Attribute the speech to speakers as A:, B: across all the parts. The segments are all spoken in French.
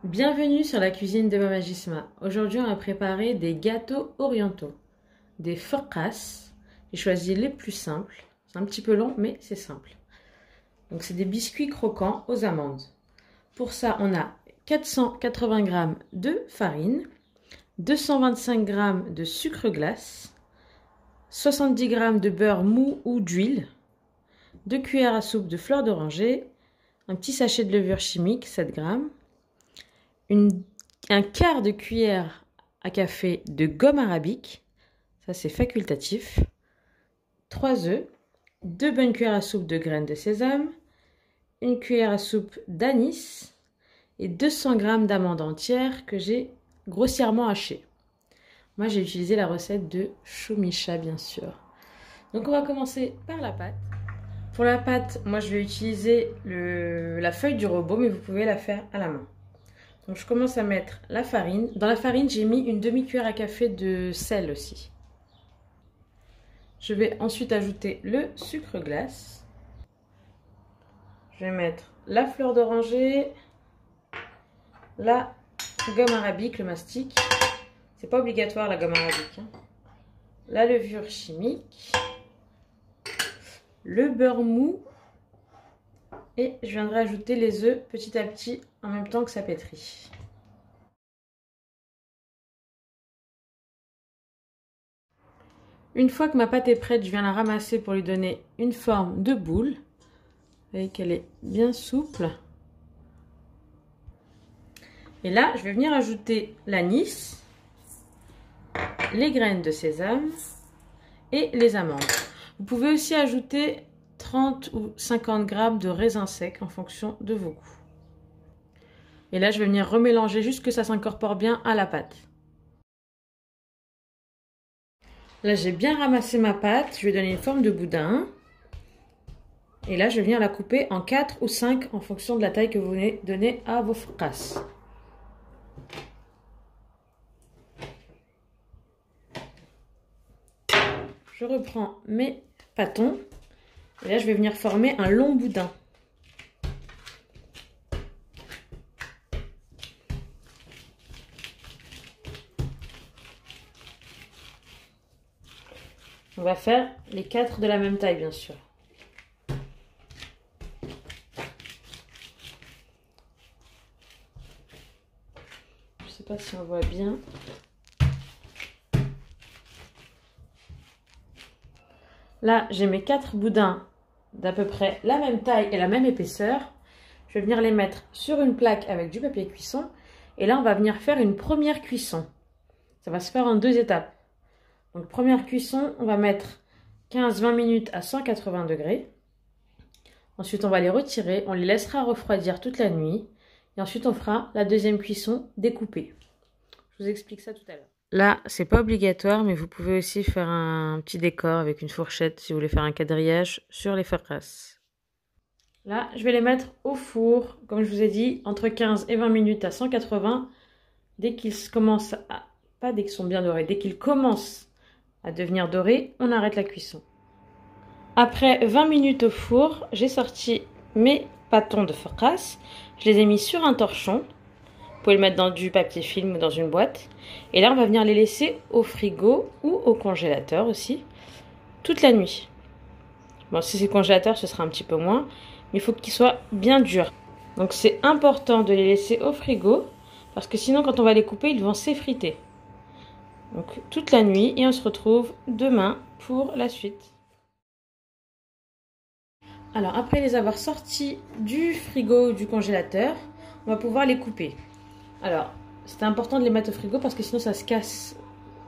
A: Bienvenue sur la cuisine de Mama Gisma. Aujourd'hui, on va préparer des gâteaux orientaux, des forkas. J'ai choisi les plus simples. C'est un petit peu long, mais c'est simple. Donc, c'est des biscuits croquants aux amandes. Pour ça, on a 480 g de farine, 225 g de sucre glace, 70 g de beurre mou ou d'huile, 2 cuillères à soupe de fleur d'oranger, un petit sachet de levure chimique, 7 g, un quart de cuillère à café de gomme arabique, ça c'est facultatif, 3 œufs, 2 bonnes cuillères à soupe de graines de sésame, une cuillère à soupe d'anis et 200 g d'amandes entières que j'ai grossièrement hachées. Moi j'ai utilisé la recette de Choumicha bien sûr. Donc on va commencer par la pâte. Pour la pâte, moi je vais utiliser la feuille du robot, mais vous pouvez la faire à la main. Donc je commence à mettre la farine. Dans la farine, j'ai mis une demi-cuillère à café de sel aussi. Je vais ensuite ajouter le sucre glace. Je vais mettre la fleur d'oranger, la gomme arabique, le mastic. C'est pas obligatoire la gomme arabique. La levure chimique, le beurre mou et je viendrai ajouter les œufs petit à petit en même temps que ça pétrit. Une fois que ma pâte est prête, je viens la ramasser pour lui donner une forme de boule. Vous voyez qu'elle est bien souple. Et là, je vais venir ajouter l'anis, les graines de sésame et les amandes. Vous pouvez aussi ajouter 30 ou 50 g de raisins secs en fonction de vos goûts. Et là, je vais venir remélanger jusqu'à ce que ça s'incorpore bien à la pâte. Là, j'ai bien ramassé ma pâte. Je vais donner une forme de boudin. Et là, je vais venir la couper en 4 ou 5 en fonction de la taille que vous venez donner à vos forkas. Je reprends mes pâtons. Et là, je vais venir former un long boudin. On va faire les 4 de la même taille, bien sûr. Je ne sais pas si on voit bien. Là, j'ai mes 4 boudins d'à peu près la même taille et la même épaisseur. Je vais venir les mettre sur une plaque avec du papier cuisson. Et là, on va venir faire une première cuisson. Ça va se faire en 2 étapes. Donc, première cuisson, on va mettre 15-20 minutes à 180 degrés. Ensuite, on va les retirer. On les laissera refroidir toute la nuit. Et ensuite, on fera la deuxième cuisson découpée. Je vous explique ça tout à l'heure. Là, c'est pas obligatoire, mais vous pouvez aussi faire un petit décor avec une fourchette si vous voulez faire un quadrillage sur les forkas. Là, je vais les mettre au four, comme je vous ai dit, entre 15 et 20 minutes à 180. Dès qu'ils commencent à... Pas dès qu'ils sont bien dorés, dès qu'ils commencent à devenir dorés, on arrête la cuisson. Après 20 minutes au four, j'ai sorti mes pâtons de forkas. Je les ai mis sur un torchon. Vous pouvez le mettre dans du papier film ou dans une boîte. Et là, on va venir les laisser au frigo ou au congélateur aussi, toute la nuit. Bon, si c'est le congélateur, ce sera un petit peu moins. Mais il faut qu'ils soient bien durs. Donc, c'est important de les laisser au frigo. Parce que sinon, quand on va les couper, ils vont s'effriter. Donc, toute la nuit. Et on se retrouve demain pour la suite. Alors, après les avoir sortis du frigo ou du congélateur, on va pouvoir les couper. Alors, c'est important de les mettre au frigo parce que sinon ça se casse,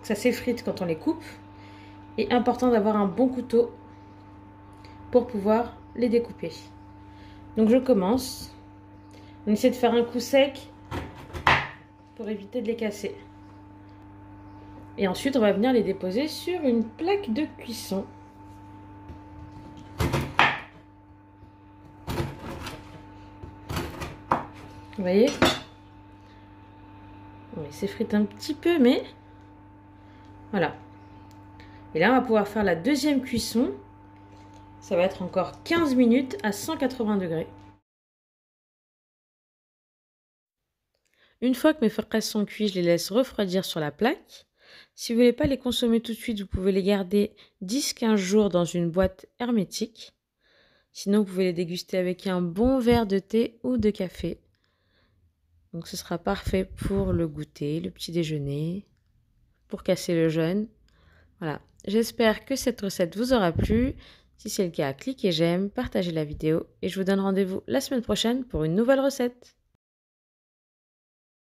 A: ça s'effrite quand on les coupe. Et important d'avoir un bon couteau pour pouvoir les découper. Donc je commence. On essaie de faire un coup sec pour éviter de les casser. Et ensuite on va venir les déposer sur une plaque de cuisson. Vous voyez ? Il s'effrite un petit peu, mais voilà. Et là, on va pouvoir faire la deuxième cuisson. Ça va être encore 15 minutes à 180 degrés. Une fois que mes fraises sont cuites, je les laisse refroidir sur la plaque. Si vous ne voulez pas les consommer tout de suite, vous pouvez les garder 10-15 jours dans une boîte hermétique. Sinon, vous pouvez les déguster avec un bon verre de thé ou de café. Donc ce sera parfait pour le goûter, le petit déjeuner, pour casser le jeûne. Voilà, j'espère que cette recette vous aura plu. Si c'est le cas, cliquez j'aime, partagez la vidéo et je vous donne rendez-vous la semaine prochaine pour une nouvelle recette.